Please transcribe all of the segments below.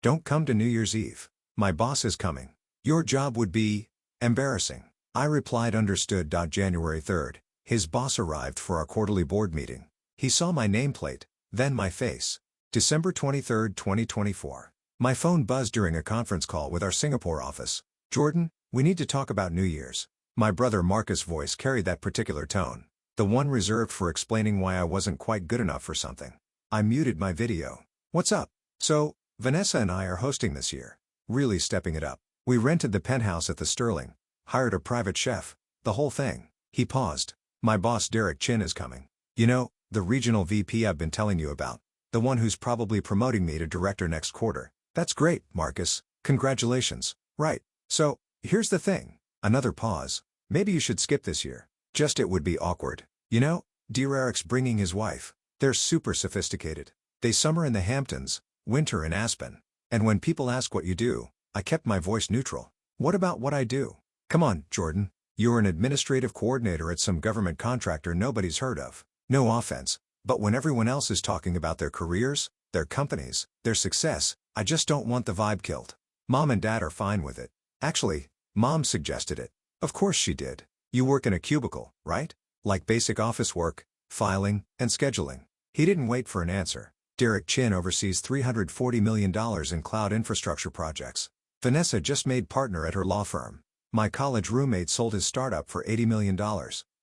Don't come to New Year's Eve. My boss is coming. Your job would be embarrassing. I replied understood. January 3rd, his boss arrived for our quarterly board meeting. He saw my nameplate, then my face. December 23, 2024. My phone buzzed during a conference call with our Singapore office. Jordan, we need to talk about New Year's. My brother Marcus' voice carried that particular tone. The one reserved for explaining why I wasn't quite good enough for something. I muted my video. What's up? So, Vanessa and I are hosting this year. Really stepping it up. We rented the penthouse at the Sterling, hired a private chef, the whole thing. He paused. My boss Derek Chin is coming. You know, the regional VP I've been telling you about. The one who's probably promoting me to director next quarter. That's great, Marcus. Congratulations. Right. So, here's the thing. Another pause. Maybe you should skip this year. Just it would be awkward. You know, dear Eric's bringing his wife. They're super sophisticated. They summer in the Hamptons, winter in Aspen. And when people ask what you do, I kept my voice neutral. What about what I do? Come on, Jordan. You're an administrative coordinator at some government contractor nobody's heard of. No offense, but when everyone else is talking about their careers, their companies, their success, I just don't want the vibe killed. Mom and Dad are fine with it. Actually, Mom suggested it. Of course she did. You work in a cubicle, right? Like basic office work, filing, and scheduling. He didn't wait for an answer. Derek Chin oversees $340 million in cloud infrastructure projects. Vanessa just made partner at her law firm. My college roommate sold his startup for $80 million.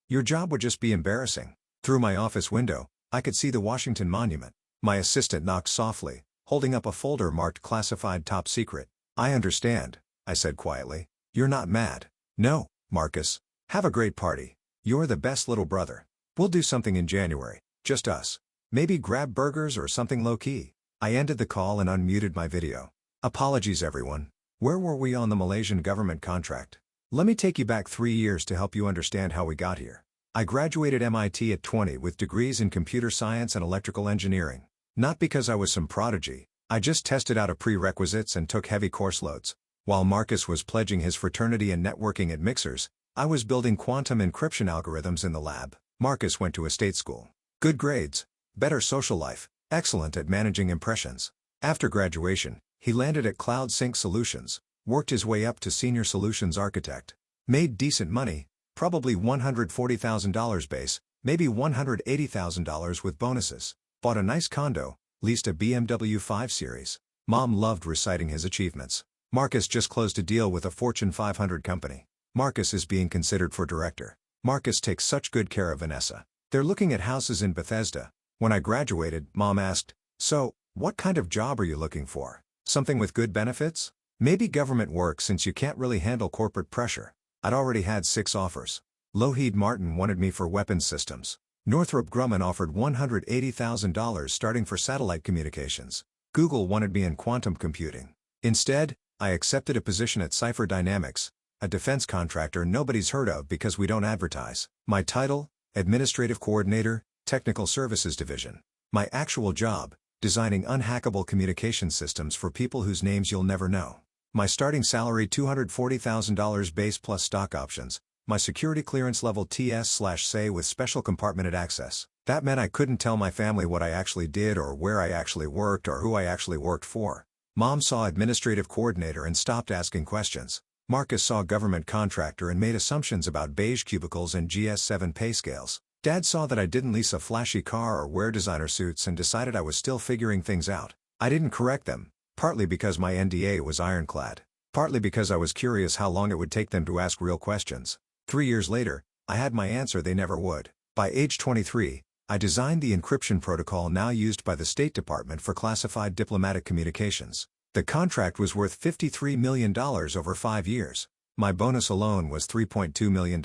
Your job would just be embarrassing. Through my office window, I could see the Washington Monument. My assistant knocked softly, holding up a folder marked classified top secret. I understand, I said quietly. You're not mad. No, Marcus. Have a great party. You're the best little brother. We'll do something in January, just us. Maybe grab burgers or something low-key. I ended the call and unmuted my video. Apologies everyone. Where were we on the Malaysian government contract? Let me take you back 3 years to help you understand how we got here. I graduated MIT at 20 with degrees in computer science and electrical engineering. Not because I was some prodigy, I just tested out a prerequisites and took heavy course loads. While Marcus was pledging his fraternity and networking at Mixers, I was building quantum encryption algorithms in the lab. Marcus went to a state school. Good grades, better social life, excellent at managing impressions. After graduation, he landed at Cloud Sync Solutions, worked his way up to senior solutions architect. Made decent money, probably $140,000 base, maybe $180,000 with bonuses. Bought a nice condo, leased a BMW 5 Series. Mom loved reciting his achievements. Marcus just closed a deal with a Fortune 500 company. Marcus is being considered for director. Marcus takes such good care of Vanessa. They're looking at houses in Bethesda. When I graduated, Mom asked, "So, what kind of job are you looking for? Something with good benefits? Maybe government work since you can't really handle corporate pressure." I'd already had 6 offers. Lockheed Martin wanted me for weapons systems. Northrop Grumman offered $180,000 starting for satellite communications. Google wanted me in quantum computing. Instead, I accepted a position at Cipher Dynamics, a defense contractor nobody's heard of because we don't advertise. My title, Administrative Coordinator, Technical Services Division. My actual job, designing unhackable communication systems for people whose names you'll never know. My starting salary $240,000 base plus stock options. My security clearance level TS/SAE with special compartmented access. That meant I couldn't tell my family what I actually did or where I actually worked or who I actually worked for. Mom saw administrative coordinator and stopped asking questions. Marcus saw government contractor and made assumptions about beige cubicles and GS7 pay scales. Dad saw that I didn't lease a flashy car or wear designer suits and decided I was still figuring things out. I didn't correct them, partly because my NDA was ironclad, partly because I was curious how long it would take them to ask real questions. 3 years later, I had my answer they never would. By age 23, I designed the encryption protocol now used by the State Department for classified diplomatic communications. The contract was worth $53 million over 5 years. My bonus alone was $3.2 million.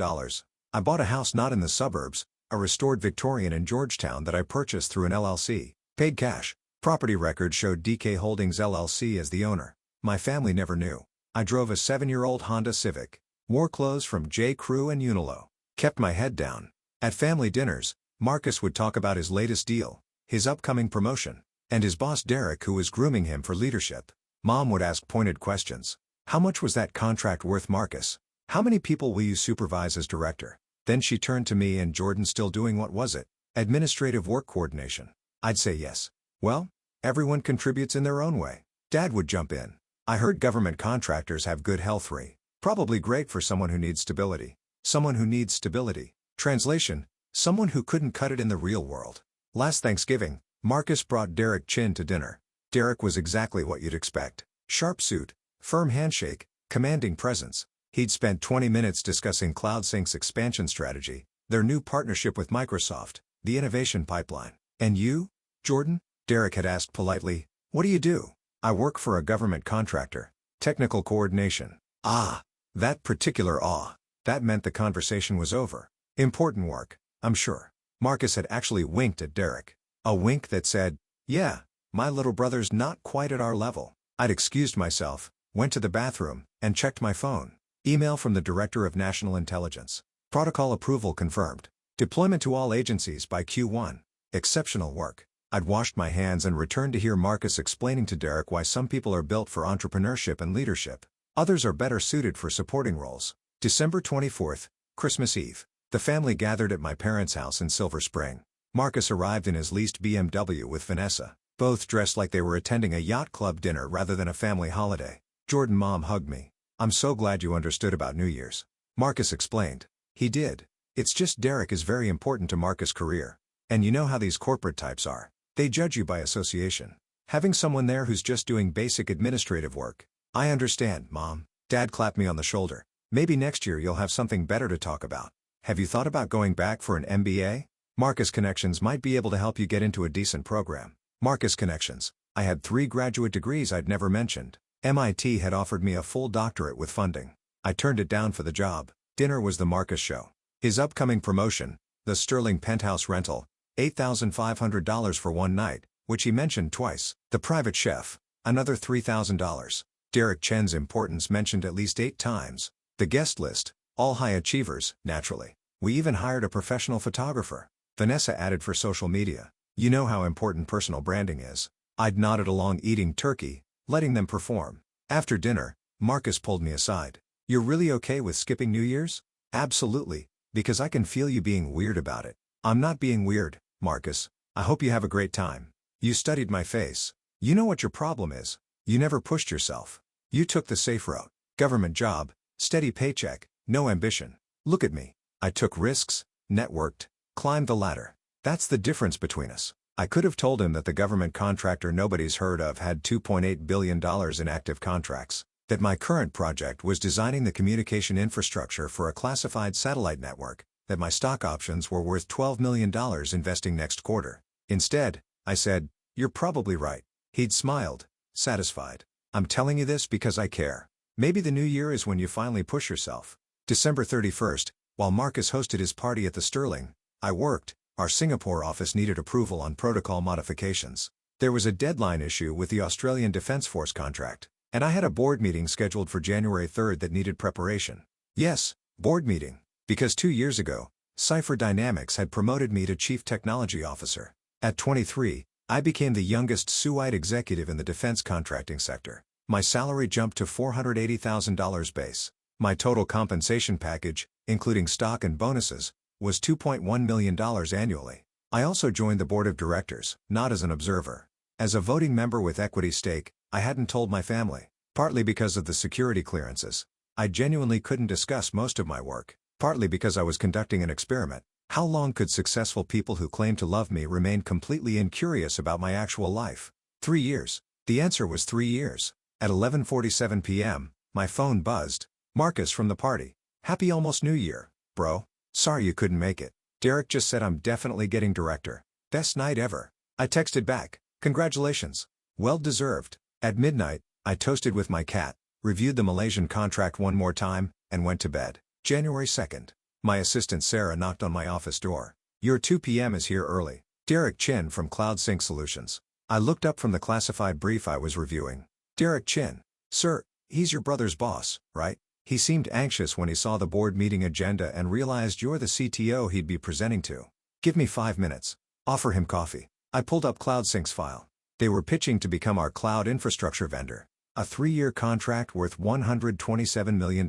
I bought a house not in the suburbs, a restored Victorian in Georgetown that I purchased through an LLC. Paid cash. Property records showed DK Holdings LLC as the owner. My family never knew. I drove a 7-year-old Honda Civic. Wore clothes from J. Crew and Unilo. Kept my head down. At family dinners, Marcus would talk about his latest deal, his upcoming promotion, and his boss Derek who was grooming him for leadership. Mom would ask pointed questions. How much was that contract worth, Marcus? How many people will you supervise as director? Then she turned to me and Jordan still doing what was it? Administrative work coordination. I'd say yes. Well, everyone contributes in their own way. Dad would jump in. I heard government contractors have good health rate. Probably great for someone who needs stability. Someone who needs stability. Translation: someone who couldn't cut it in the real world. Last Thanksgiving, Marcus brought Derek Chin to dinner. Derek was exactly what you'd expect. Sharp suit, firm handshake, commanding presence. He'd spent 20 minutes discussing CloudSync's expansion strategy, their new partnership with Microsoft, the innovation pipeline. "And you, Jordan?" Derek had asked politely. "What do you do?" "I work for a government contractor. Technical coordination." Ah, that particular awe. That meant the conversation was over. Important work, I'm sure. Marcus had actually winked at Derek. A wink that said, "Yeah, my little brother's not quite at our level." I'd excused myself, went to the bathroom, and checked my phone. Email from the Director of National Intelligence. Protocol approval confirmed. Deployment to all agencies by Q1. Exceptional work. I'd washed my hands and returned to hear Marcus explaining to Derek why some people are built for entrepreneurship and leadership. Others are better suited for supporting roles. December 24th, Christmas Eve. The family gathered at my parents' house in Silver Spring. Marcus arrived in his leased BMW with Vanessa, both dressed like they were attending a yacht club dinner rather than a family holiday. Jordan Mom hugged me. "I'm so glad you understood about New Year's." Marcus explained. He did. It's just Derek is very important to Marcus' career. And you know how these corporate types are. They judge you by association. Having someone there who's just doing basic administrative work. "I understand, Mom." Dad clapped me on the shoulder. "Maybe next year you'll have something better to talk about. Have you thought about going back for an MBA? Marcus Connections might be able to help you get into a decent program." Marcus Connections. I had 3 graduate degrees I'd never mentioned. MIT had offered me a full doctorate with funding. I turned it down for the job. Dinner was the Marcus show. His upcoming promotion, the Sterling penthouse rental, $8,500 for one night, which he mentioned twice. The private chef, another $3,000. Derek Chen's importance mentioned at least 8 times. The guest list, all high achievers, naturally. We even hired a professional photographer. Vanessa added for social media. You know how important personal branding is. I'd nodded along eating turkey, letting them perform. After dinner, Marcus pulled me aside. "You're really okay with skipping New Year's?" "Absolutely, because I can feel you being weird about it." "I'm not being weird, Marcus. I hope you have a great time." You studied my face. You know what your problem is. You never pushed yourself. You took the safe route. Government job, steady paycheck, no ambition. Look at me. I took risks, networked, climbed the ladder. That's the difference between us. I could have told him that the government contractor nobody's heard of had $2.8 billion in active contracts, that my current project was designing the communication infrastructure for a classified satellite network, that my stock options were worth $12 million investing next quarter. Instead, I said, "You're probably right." He'd smiled, satisfied. "I'm telling you this because I care. Maybe the new year is when you finally push yourself." December 31st, while Marcus hosted his party at the Sterling, I worked. Our Singapore office needed approval on protocol modifications. There was a deadline issue with the Australian Defence Force contract, and I had a board meeting scheduled for January 3rd that needed preparation. Yes, board meeting, because 2 years ago, Cipher Dynamics had promoted me to Chief Technology Officer. At 23, I became the youngest SUITE executive in the defense contracting sector. My salary jumped to $480,000 base. My total compensation package, including stock and bonuses, was $2.1 million annually. I also joined the board of directors, not as an observer. As a voting member with equity stake, I hadn't told my family, partly because of the security clearances. I genuinely couldn't discuss most of my work, partly because I was conducting an experiment. How long could successful people who claim to love me remain completely incurious about my actual life? 3 years. The answer was 3 years. At 11:47 p.m., my phone buzzed. "Marcus from the party. Happy almost New Year, bro. Sorry you couldn't make it. Derek just said I'm definitely getting director. Best night ever." I texted back, "Congratulations. Well deserved." At midnight, I toasted with my cat, reviewed the Malaysian contract one more time, and went to bed. January 2nd. My assistant Sarah knocked on my office door. "Your 2 p.m. is here early." Derek Chin from CloudSync Solutions. I looked up from the classified brief I was reviewing. "Derek Chin. Sir, he's your brother's boss, right?" He seemed anxious when he saw the board meeting agenda and realized you're the CTO he'd be presenting to. "Give me 5 minutes. Offer him coffee." I pulled up CloudSync's file. They were pitching to become our cloud infrastructure vendor. A 3-year contract worth $127 million.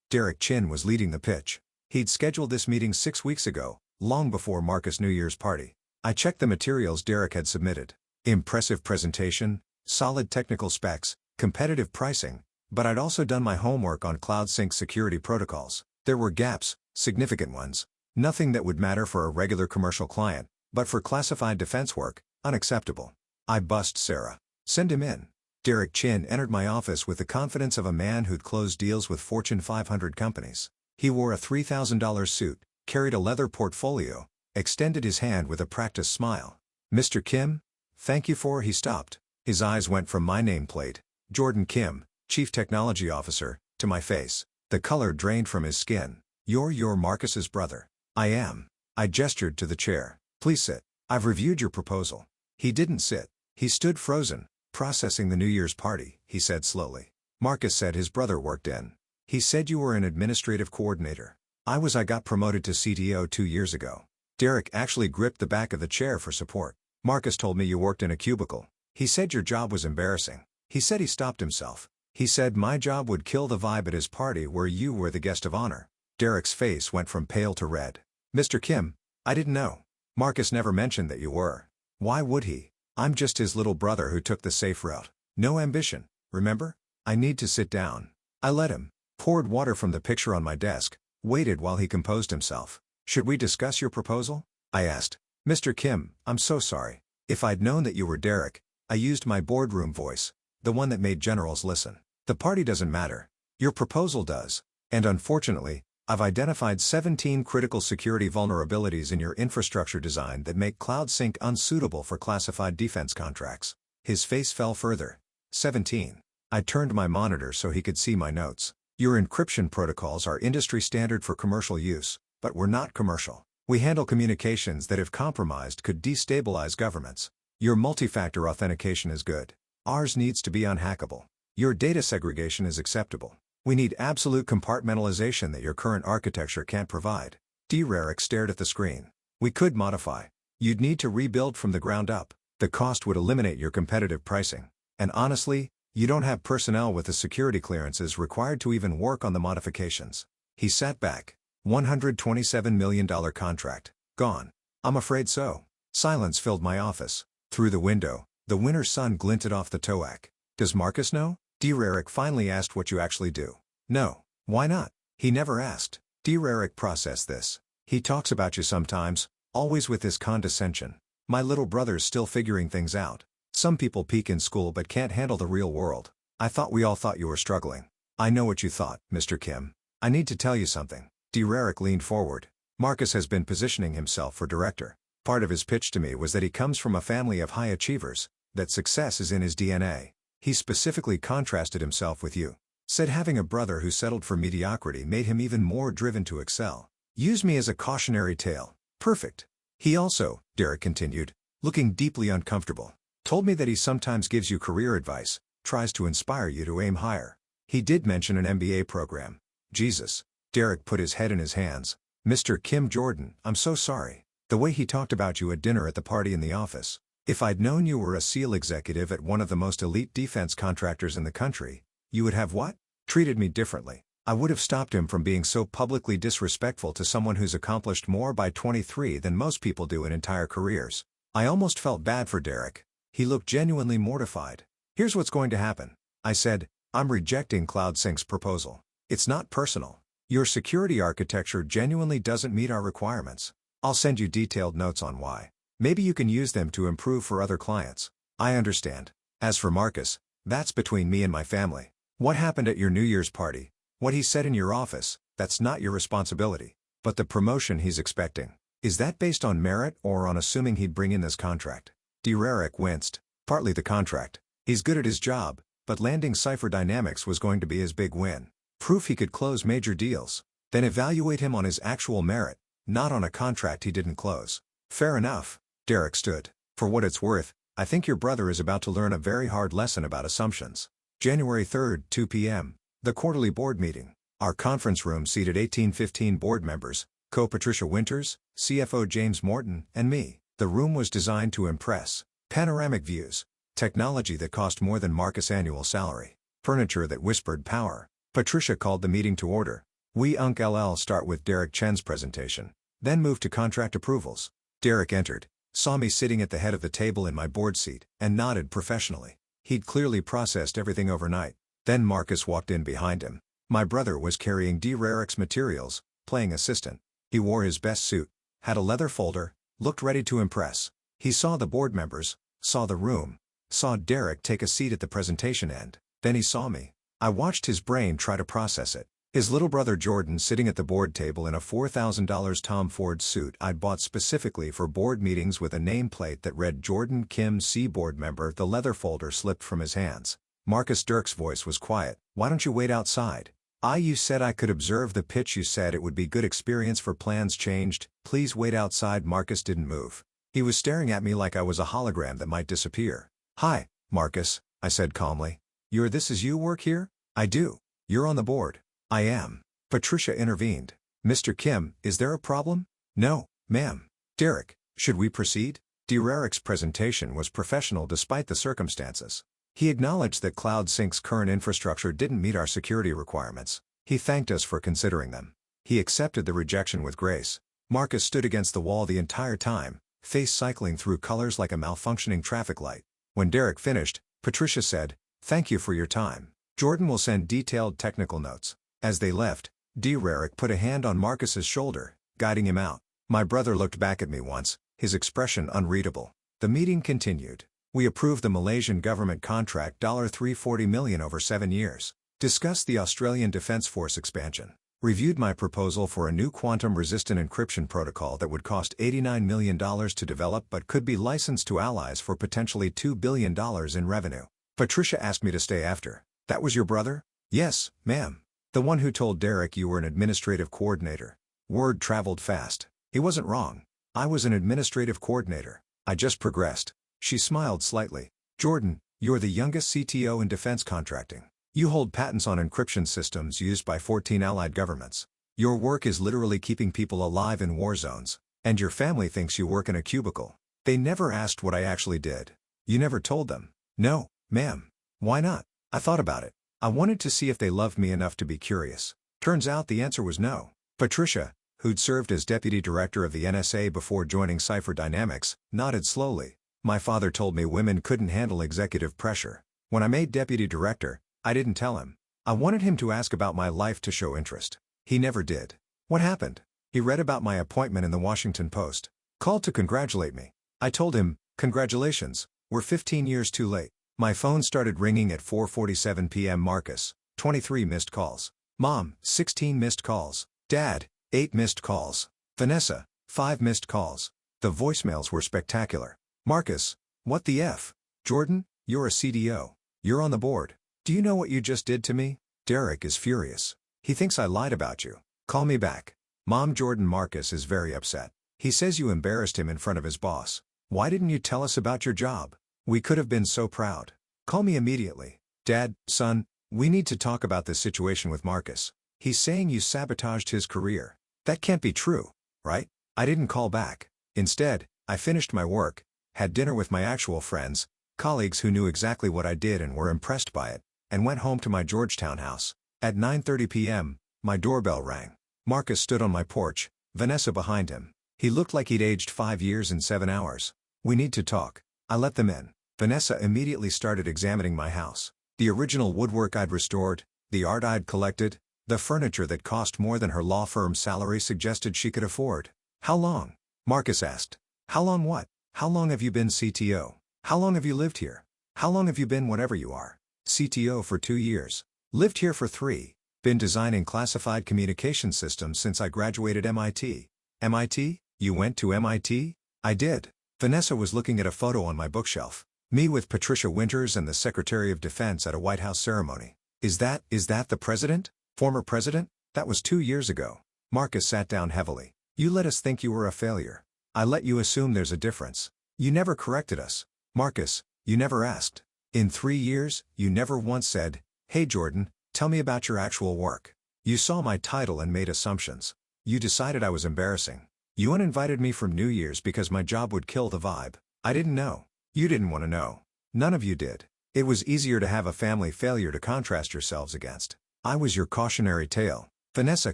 Derek Chin was leading the pitch. He'd scheduled this meeting 6 weeks ago, long before Marcus' New Year's party. I checked the materials Derek had submitted. Impressive presentation, solid technical specs, competitive pricing, but I'd also done my homework on cloud sync security protocols. There were gaps, significant ones. Nothing that would matter for a regular commercial client, but for classified defense work, unacceptable. I bust Sarah. Send him in. Derek Chin entered my office with the confidence of a man who'd closed deals with Fortune 500 companies. He wore a $3,000 suit, carried a leather portfolio, extended his hand with a practiced smile. Mr. Kim? Thank you for. He stopped. His eyes went from my nameplate, Jordan Kim, Chief Technology Officer, to my face. The color drained from his skin. You're Marcus's brother. I am. I gestured to the chair. Please sit. I've reviewed your proposal. He didn't sit. He stood frozen, processing the New Year's party, he said slowly. Marcus said his brother worked in. He said you were an administrative coordinator. I got promoted to CTO 2 years ago. Derek actually gripped the back of the chair for support. Marcus told me you worked in a cubicle. He said your job was embarrassing. He said he stopped himself. He said my job would kill the vibe at his party where you were the guest of honor. Derek's face went from pale to red. Mr. Kim, I didn't know. Marcus never mentioned that you were. Why would he? I'm just his little brother who took the safe route. No ambition, remember? I need to sit down. I let him. Poured water from the pitcher on my desk, waited while he composed himself. Should we discuss your proposal? I asked. Mr. Kim, I'm so sorry. If I'd known that you were Derek, I used my boardroom voice, the one that made generals listen. The party doesn't matter. Your proposal does. And unfortunately, I've identified 17 critical security vulnerabilities in your infrastructure design that make cloud sync unsuitable for classified defense contracts. His face fell further. 17. I turned my monitor so he could see my notes. Your encryption protocols are industry standard for commercial use, but we're not commercial. We handle communications that if compromised could destabilize governments. Your multi-factor authentication is good. Ours needs to be unhackable. Your data segregation is acceptable. We need absolute compartmentalization that your current architecture can't provide. Derek stared at the screen. We could modify. You'd need to rebuild from the ground up. The cost would eliminate your competitive pricing. And honestly, you don't have personnel with the security clearances required to even work on the modifications. He sat back. $127 million contract. Gone. I'm afraid so. Silence filled my office. Through the window, the winter sun glinted off the TOAC. Does Marcus know? Derek finally asked what you actually do. No. Why not? He never asked. Derek processed this. He talks about you sometimes, always with this condescension. My little brother's still figuring things out. Some people peak in school but can't handle the real world. I thought we all thought you were struggling. I know what you thought, Mr. Kim. I need to tell you something. Derek leaned forward. Marcus has been positioning himself for director. Part of his pitch to me was that he comes from a family of high achievers, that success is in his DNA. He specifically contrasted himself with you. Said having a brother who settled for mediocrity made him even more driven to excel. Use me as a cautionary tale. Perfect. He also, Derek continued, looking deeply uncomfortable, told me that he sometimes gives you career advice, tries to inspire you to aim higher. He did mention an MBA program. Jesus. Derek put his head in his hands. Mr. Kim Jordan, I'm so sorry. The way he talked about you at dinner at the party in the office. If I'd known you were a SEAL executive at one of the most elite defense contractors in the country, you would have what? Treated me differently. I would have stopped him from being so publicly disrespectful to someone who's accomplished more by 23 than most people do in entire careers. I almost felt bad for Derek. He looked genuinely mortified. Here's what's going to happen. I said, I'm rejecting CloudSync's proposal. It's not personal. Your security architecture genuinely doesn't meet our requirements. I'll send you detailed notes on why. Maybe you can use them to improve for other clients. I understand. As for Marcus, that's between me and my family. What happened at your New Year's party, what he said in your office, that's not your responsibility. But the promotion he's expecting, is that based on merit or on assuming he'd bring in this contract? Derek winced. Partly the contract. He's good at his job, but landing Cypher Dynamics was going to be his big win. Proof he could close major deals. Then evaluate him on his actual merit, not on a contract he didn't close. Fair enough. Derek stood. For what it's worth, I think your brother is about to learn a very hard lesson about assumptions. January 3rd, 2 p.m. The quarterly board meeting. Our conference room seated 1815 board members, Co-Patricia Winters, CFO James Morton, and me. The room was designed to impress. Panoramic views. Technology that cost more than Marcus' annual salary. Furniture that whispered power. Patricia called the meeting to order. We LL start with Derek Chen's presentation, then move to contract approvals. Derek entered, saw me sitting at the head of the table in my board seat, and nodded professionally. He'd clearly processed everything overnight. Then Marcus walked in behind him. My brother was carrying Derek's materials, playing assistant. He wore his best suit, had a leather folder, looked ready to impress. He saw the board members, saw the room, saw Derek take a seat at the presentation end. Then he saw me. I watched his brain try to process it. His little brother Jordan sitting at the board table in a $4,000 Tom Ford suit I'd bought specifically for board meetings with a nameplate that read Jordan Kim C. board member. The leather folder slipped from his hands. Marcus Dirk's voice was quiet. "Why don't you wait outside? You said I could observe the pitch. You said it would be good experience for plans changed. Please wait outside." Marcus didn't move. He was staring at me like I was a hologram that might disappear. "Hi, Marcus," I said calmly. This is you work here?" "I do." "You're on the board." "I am." Patricia intervened. "Mr. Kim, is there a problem?" "No, ma'am." "Derek, should we proceed?" Derek's presentation was professional despite the circumstances. He acknowledged that CloudSync's current infrastructure didn't meet our security requirements. He thanked us for considering them. He accepted the rejection with grace. Marcus stood against the wall the entire time, face cycling through colors like a malfunctioning traffic light. When Derek finished, Patricia said, "Thank you for your time. Jordan will send detailed technical notes." As they left, Derek put a hand on Marcus's shoulder, guiding him out. My brother looked back at me once, his expression unreadable. The meeting continued. We approved the Malaysian government contract $340 million over 7 years. Discussed the Australian Defence Force expansion. Reviewed my proposal for a new quantum-resistant encryption protocol that would cost $89 million to develop but could be licensed to allies for potentially $2 billion in revenue. Patricia asked me to stay after. "That was your brother?" "Yes, ma'am. The one who told Derek you were an administrative coordinator." Word traveled fast. He wasn't wrong. I was an administrative coordinator. I just progressed. She smiled slightly. "Jordan, you're the youngest CTO in defense contracting. You hold patents on encryption systems used by 14 allied governments. Your work is literally keeping people alive in war zones. And your family thinks you work in a cubicle. They never asked what I actually did." "You never told them?" "No, ma'am." "Why not?" "I thought about it. I wanted to see if they loved me enough to be curious. Turns out the answer was no." Patricia, who'd served as deputy director of the NSA before joining Cipher Dynamics, nodded slowly. "My father told me women couldn't handle executive pressure. When I made deputy director, I didn't tell him. I wanted him to ask about my life to show interest. He never did." "What happened?" "He read about my appointment in the Washington Post. Called to congratulate me. I told him, 'Congratulations, we're 15 years too late.' My phone started ringing at 4:47 p.m. Marcus, 23 missed calls. Mom, 16 missed calls. Dad, 8 missed calls. Vanessa, 5 missed calls. The voicemails were spectacular. Marcus, what the F? Jordan, you're a CDO. You're on the board. Do you know what you just did to me? Derek is furious. He thinks I lied about you. Call me back. Mom, Jordan. Marcus is very upset. He says you embarrassed him in front of his boss. Why didn't you tell us about your job? We could have been so proud. Call me immediately. Dad, son, we need to talk about this situation with Marcus. He's saying you sabotaged his career. That can't be true, right? I didn't call back. Instead, I finished my work, had dinner with my actual friends, colleagues who knew exactly what I did and were impressed by it, and went home to my Georgetown house. At 9:30 p.m., my doorbell rang. Marcus stood on my porch, Vanessa behind him. He looked like he'd aged 5 years in 7 hours. We need to talk. I let them in. Vanessa immediately started examining my house. The original woodwork I'd restored, the art I'd collected, the furniture that cost more than her law firm's salary suggested she could afford. How long? Marcus asked. How long what? How long have you been CTO? How long have you lived here? How long have you been whatever you are? CTO for 2 years. Lived here for 3. Been designing classified communication systems since I graduated MIT. MIT? You went to MIT? I did. Vanessa was looking at a photo on my bookshelf. Me with Patricia Winters and the Secretary of Defense at a White House ceremony. Is that the president? Former president? That was 2 years ago. Marcus sat down heavily. You let us think you were a failure. I let you assume there's a difference. You never corrected us. Marcus, you never asked. In 3 years, you never once said, hey Jordan, tell me about your actual work. You saw my title and made assumptions. You decided I was embarrassing. You uninvited me from New Year's because my job would kill the vibe. I didn't know. You didn't want to know. None of you did. It was easier to have a family failure to contrast yourselves against. I was your cautionary tale. Vanessa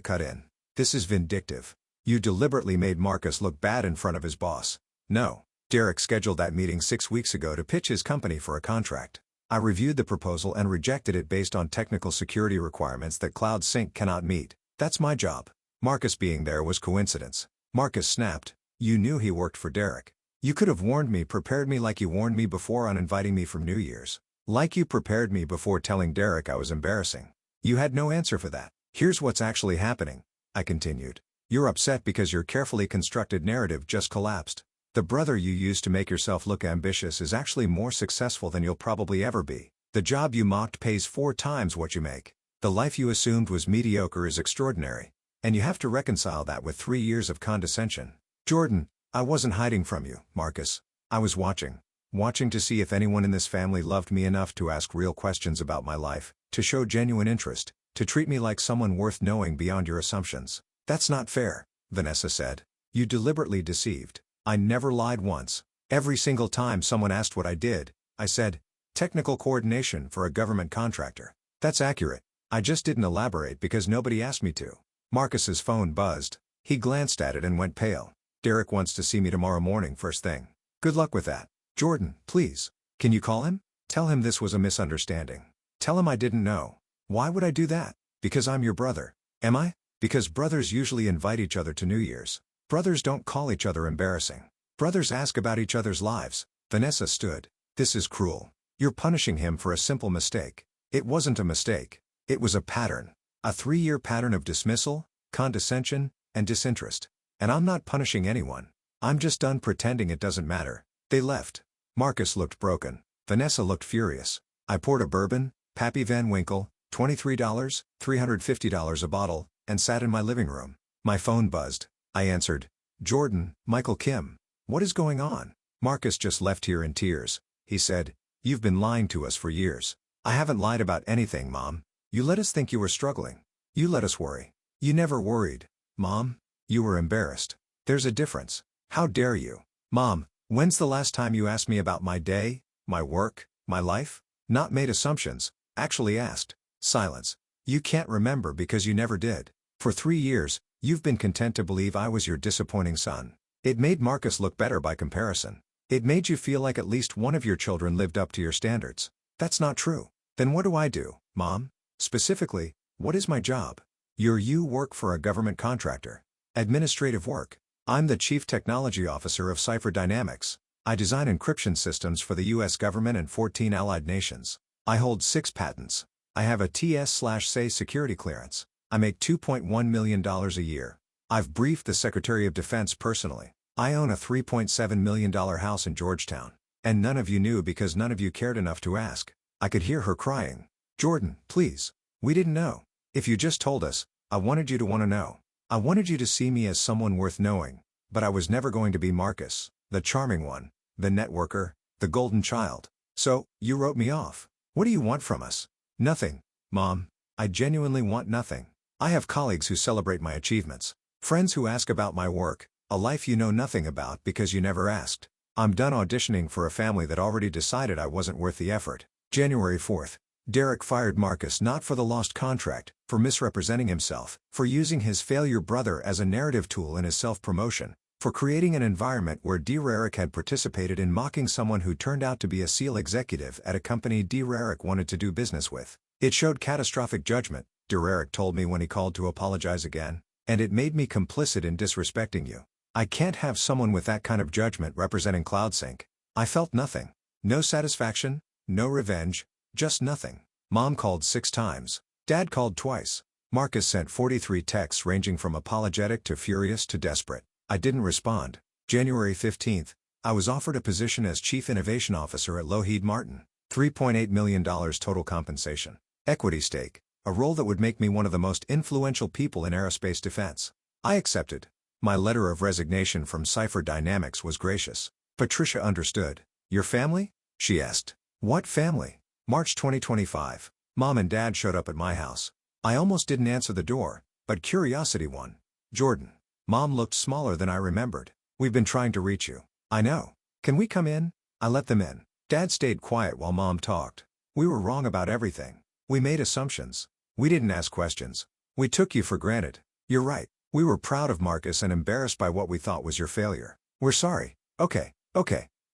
cut in. This is vindictive. You deliberately made Marcus look bad in front of his boss. No. Derek scheduled that meeting 6 weeks ago to pitch his company for a contract. I reviewed the proposal and rejected it based on technical security requirements that Cloud Sync cannot meet. That's my job. Marcus being there was coincidence. Marcus snapped. You knew he worked for Derek. You could have warned me, prepared me like you warned me before on inviting me from New Year's. Like you prepared me before telling Derek I was embarrassing. You had no answer for that. Here's what's actually happening, I continued. You're upset because your carefully constructed narrative just collapsed. The brother you used to make yourself look ambitious is actually more successful than you'll probably ever be. The job you mocked pays 4 times what you make. The life you assumed was mediocre is extraordinary. And you have to reconcile that with 3 years of condescension. Jordan, I wasn't hiding from you, Marcus. I was watching. Watching to see if anyone in this family loved me enough to ask real questions about my life, to show genuine interest, to treat me like someone worth knowing beyond your assumptions. That's not fair, Vanessa said. You deliberately deceived. I never lied once. Every single time someone asked what I did, I said, technical coordination for a government contractor. That's accurate. I just didn't elaborate because nobody asked me to. Marcus's phone buzzed. He glanced at it and went pale. Derek wants to see me tomorrow morning first thing. Good luck with that. Jordan, please. Can you call him? Tell him this was a misunderstanding. Tell him I didn't know. Why would I do that? Because I'm your brother. Am I? Because brothers usually invite each other to New Year's. Brothers don't call each other embarrassing. Brothers ask about each other's lives. Vanessa stood. This is cruel. You're punishing him for a simple mistake. It wasn't a mistake. It was a pattern. A 3-year pattern of dismissal, condescension, and disinterest. And I'm not punishing anyone. I'm just done pretending it doesn't matter. They left. Marcus looked broken. Vanessa looked furious. I poured a bourbon, Pappy Van Winkle, $23, $350 a bottle, and sat in my living room. My phone buzzed. I answered. Jordan, Michael Kim. What is going on? Marcus just left here in tears. He said, You've been lying to us for years. I haven't lied about anything, Mom. You let us think you were struggling. You let us worry. You never worried. Mom, you were embarrassed. There's a difference. How dare you? Mom, when's the last time you asked me about my day, my work, my life? Not made assumptions, actually asked. Silence. You can't remember because you never did. For 3 years, you've been content to believe I was your disappointing son. It made Marcus look better by comparison. It made you feel like at least one of your children lived up to your standards. That's not true. Then what do I do, Mom? Specifically, what is my job? You work for a government contractor. Administrative work. I'm the Chief Technology Officer of Cipher Dynamics. I design encryption systems for the U.S. government and 14 allied nations. I hold 6 patents. I have a TS/SAE security clearance. I make $2.1 million a year. I've briefed the Secretary of Defense personally. I own a $3.7 million house in Georgetown. And none of you knew because none of you cared enough to ask. I could hear her crying. Jordan, please. We didn't know. If you just told us, I wanted you to want to know. I wanted you to see me as someone worth knowing. But I was never going to be Marcus, the charming one, the networker, the golden child. So, you wrote me off. What do you want from us? Nothing, Mom. I genuinely want nothing. I have colleagues who celebrate my achievements. Friends who ask about my work, a life you know nothing about because you never asked. I'm done auditioning for a family that already decided I wasn't worth the effort. January 4th. Derek fired Marcus not for the lost contract, for misrepresenting himself, for using his failure brother as a narrative tool in his self-promotion, for creating an environment where Derek had participated in mocking someone who turned out to be a SEAL executive at a company Derek wanted to do business with. It showed catastrophic judgment, Derek told me when he called to apologize again, and it made me complicit in disrespecting you. I can't have someone with that kind of judgment representing CloudSync. I felt nothing. No satisfaction, no revenge, just nothing. Mom called 6 times. Dad called twice. Marcus sent 43 texts ranging from apologetic to furious to desperate. I didn't respond. January 15th, I was offered a position as Chief Innovation Officer at Lockheed Martin. $3.8 million total compensation. Equity stake, a role that would make me one of the most influential people in aerospace defense. I accepted. My letter of resignation from Cipher Dynamics was gracious. Patricia understood. Your family? She asked. What family? March 2025. Mom and Dad showed up at my house. I almost didn't answer the door, but curiosity won. Jordan. Mom looked smaller than I remembered. We've been trying to reach you. I know. Can we come in? I let them in. Dad stayed quiet while Mom talked. We were wrong about everything. We made assumptions. We didn't ask questions. We took you for granted. You're right. We were proud of Marcus and embarrassed by what we thought was your failure. We're sorry. Okay.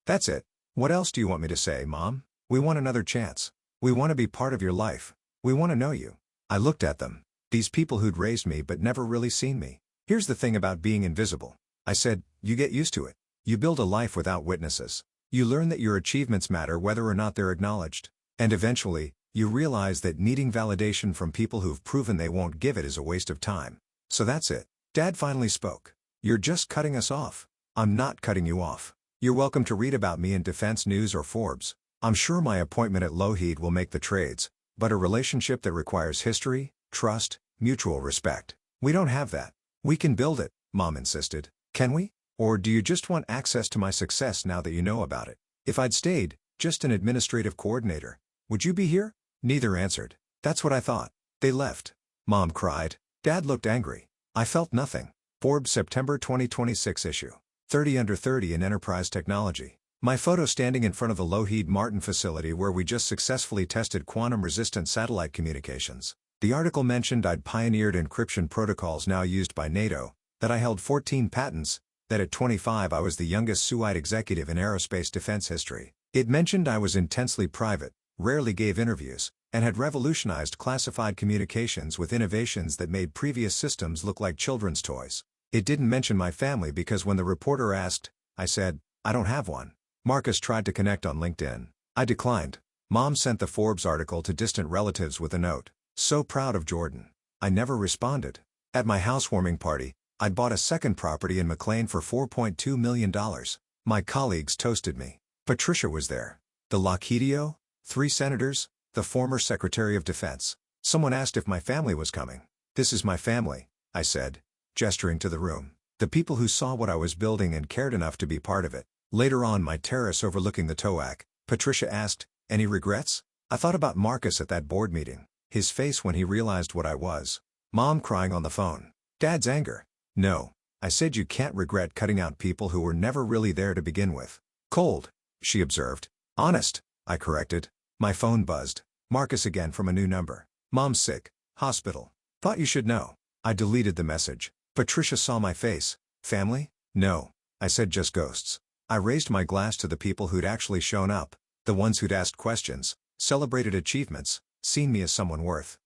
That's it. What else do you want me to say, Mom? We want another chance. We want to be part of your life. We want to know you. I looked at them. These people who'd raised me but never really seen me. Here's the thing about being invisible. I said, you get used to it. You build a life without witnesses. You learn that your achievements matter whether or not they're acknowledged. And eventually, you realize that needing validation from people who've proven they won't give it is a waste of time. So that's it. Dad finally spoke. You're just cutting us off. I'm not cutting you off. You're welcome to read about me in Defense News or Forbes. I'm sure my appointment at Lougheed will make the trades, but a relationship that requires history, trust, mutual respect. We don't have that. We can build it, Mom insisted. Can we? Or do you just want access to my success now that you know about it? If I'd stayed, just an administrative coordinator, would you be here? Neither answered. That's what I thought. They left. Mom cried. Dad looked angry. I felt nothing. Forbes September 2026 issue. 30 under 30 in enterprise technology. My photo standing in front of the Lougheed Martin facility where we just successfully tested quantum-resistant satellite communications. The article mentioned I'd pioneered encryption protocols now used by NATO, that I held 14 patents, that at 25 I was the youngest SUITE executive in aerospace defense history. It mentioned I was intensely private, rarely gave interviews, and had revolutionized classified communications with innovations that made previous systems look like children's toys. It didn't mention my family because when the reporter asked, I said, I don't have one. Marcus tried to connect on LinkedIn. I declined. Mom sent the Forbes article to distant relatives with a note. So proud of Jordan. I never responded. At my housewarming party, I'd bought a second property in McLean for $4.2 million. My colleagues toasted me. Patricia was there. The Lockheedio, 3 senators, the former Secretary of Defense. Someone asked if my family was coming. This is my family, I said, gesturing to the room. The people who saw what I was building and cared enough to be part of it. Later on my terrace overlooking the TOAC, Patricia asked, any regrets? I thought about Marcus at that board meeting. His face when he realized what I was. Mom crying on the phone. Dad's anger. No. I said you can't regret cutting out people who were never really there to begin with. Cold, she observed. Honest, I corrected. My phone buzzed. Marcus again from a new number. Mom's sick. Hospital. Thought you should know. I deleted the message. Patricia saw my face. Family? No. I said just ghosts. I raised my glass to the people who'd actually shown up, the ones who'd asked questions, celebrated achievements, seen me as someone worth